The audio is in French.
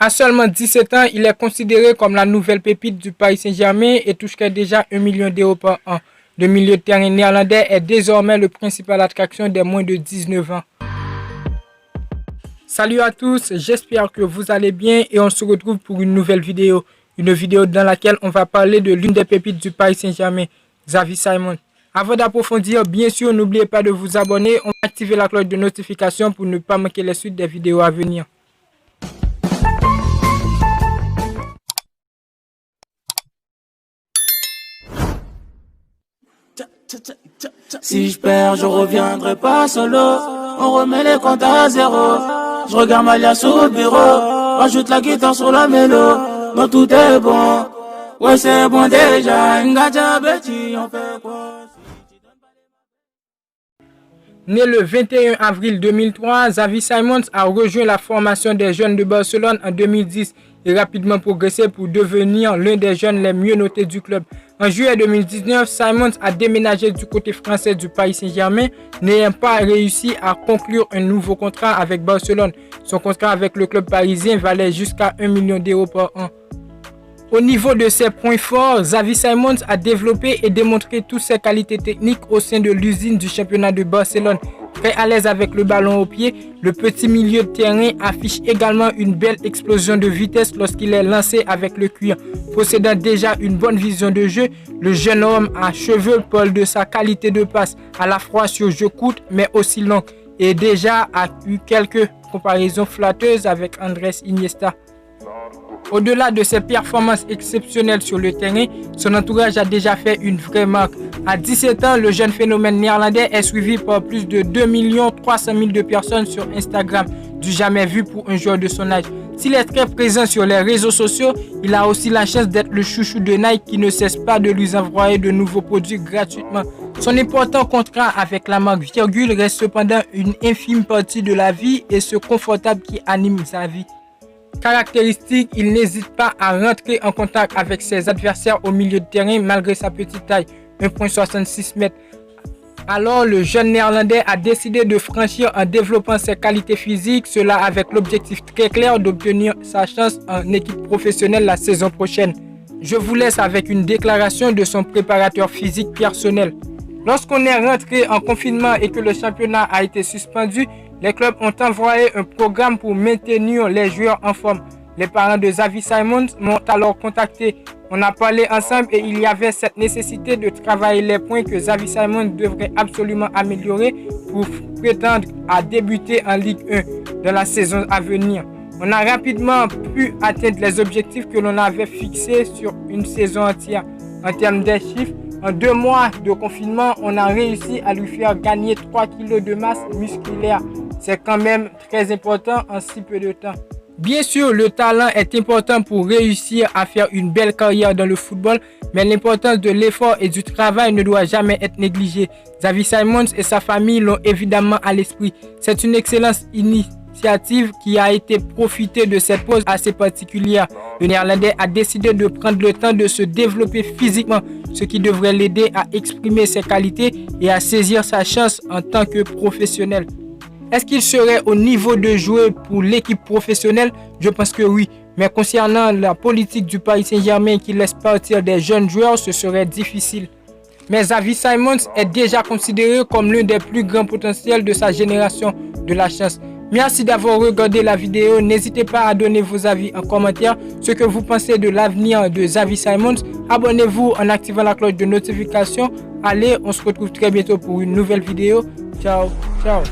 À seulement 17 ans, il est considéré comme la nouvelle pépite du Paris Saint-Germain et toucherait déjà 1 million d'euros par an. Le milieu de terrain néerlandais est désormais le principal attraction des moins de 19 ans. Salut à tous, j'espère que vous allez bien et on se retrouve pour une nouvelle vidéo. Une vidéo dans laquelle on va parler de l'une des pépites du Paris Saint-Germain, Xavi Simons. Avant d'approfondir, bien sûr, n'oubliez pas de vous abonner, on va activer la cloche de notification pour ne pas manquer les suites des vidéos à venir. Si je perds, je reviendrai pas solo. On remet les comptes à zéro. Je regarde Malia sur le bureau. Rajoute la guitare sur la mélo. Non, tout est bon. Ouais, c'est bon déjà. Ngadja Betty, on fait quoi? Né le 21 avril 2003, Xavi Simons a rejoint la formation des jeunes de Barcelone en 2010 et rapidement progressé pour devenir l'un des jeunes les mieux notés du club. En juillet 2019, Simons a déménagé du côté français du Paris Saint-Germain, n'ayant pas réussi à conclure un nouveau contrat avec Barcelone. Son contrat avec le club parisien valait jusqu'à 1 million d'euros par an. Au niveau de ses points forts, Xavi Simons a développé et démontré toutes ses qualités techniques au sein de l'usine du championnat de Barcelone. Très à l'aise avec le ballon au pied, le petit milieu de terrain affiche également une belle explosion de vitesse lorsqu'il est lancé avec le cuir. Possédant déjà une bonne vision de jeu, le jeune homme a cheveux pâle de sa qualité de passe, à la fois sur jeu court mais aussi long, et déjà a eu quelques comparaisons flatteuses avec Andrés Iniesta. Au-delà de ses performances exceptionnelles sur le terrain, son entourage a déjà fait une vraie marque. À 17 ans, le jeune phénomène néerlandais est suivi par plus de 2 300 000 de personnes sur Instagram, du jamais vu pour un joueur de son âge. S'il est très présent sur les réseaux sociaux, il a aussi la chance d'être le chouchou de Nike qui ne cesse pas de lui envoyer de nouveaux produits gratuitement. Son important contrat avec la marque Virgule reste cependant une infime partie de la vie et ce confortable qui anime sa vie. Caractéristique, il n'hésite pas à rentrer en contact avec ses adversaires au milieu de terrain malgré sa petite taille, 1,66 m. Alors le jeune néerlandais a décidé de franchir en développant ses qualités physiques, cela avec l'objectif très clair d'obtenir sa chance en équipe professionnelle la saison prochaine. Je vous laisse avec une déclaration de son préparateur physique personnel. Lorsqu'on est rentré en confinement et que le championnat a été suspendu, les clubs ont envoyé un programme pour maintenir les joueurs en forme. Les parents de Xavi Simons m'ont alors contacté. On a parlé ensemble et il y avait cette nécessité de travailler les points que Xavi Simons devrait absolument améliorer pour prétendre à débuter en Ligue 1 dans la saison à venir. On a rapidement pu atteindre les objectifs que l'on avait fixés sur une saison entière. En termes des chiffres, en 2 mois de confinement, on a réussi à lui faire gagner 3 kg de masse musculaire. C'est quand même très important en si peu de temps. Bien sûr, le talent est important pour réussir à faire une belle carrière dans le football, mais l'importance de l'effort et du travail ne doit jamais être négligée. Xavi Simons et sa famille l'ont évidemment à l'esprit. C'est une excellente initiative qui a été profitée de cette pause assez particulière. Le Néerlandais a décidé de prendre le temps de se développer physiquement, ce qui devrait l'aider à exprimer ses qualités et à saisir sa chance en tant que professionnel. Est-ce qu'il serait au niveau de jouer pour l'équipe professionnelle? Je pense que oui. Mais concernant la politique du Paris Saint-Germain qui laisse partir des jeunes joueurs, ce serait difficile. Mais Xavi Simons est déjà considéré comme l'un des plus grands potentiels de sa génération. De la chance. Merci d'avoir regardé la vidéo. N'hésitez pas à donner vos avis en commentaire. Ce que vous pensez de l'avenir de Xavi Simons. Abonnez-vous en activant la cloche de notification. Allez, on se retrouve très bientôt pour une nouvelle vidéo. Ciao, ciao.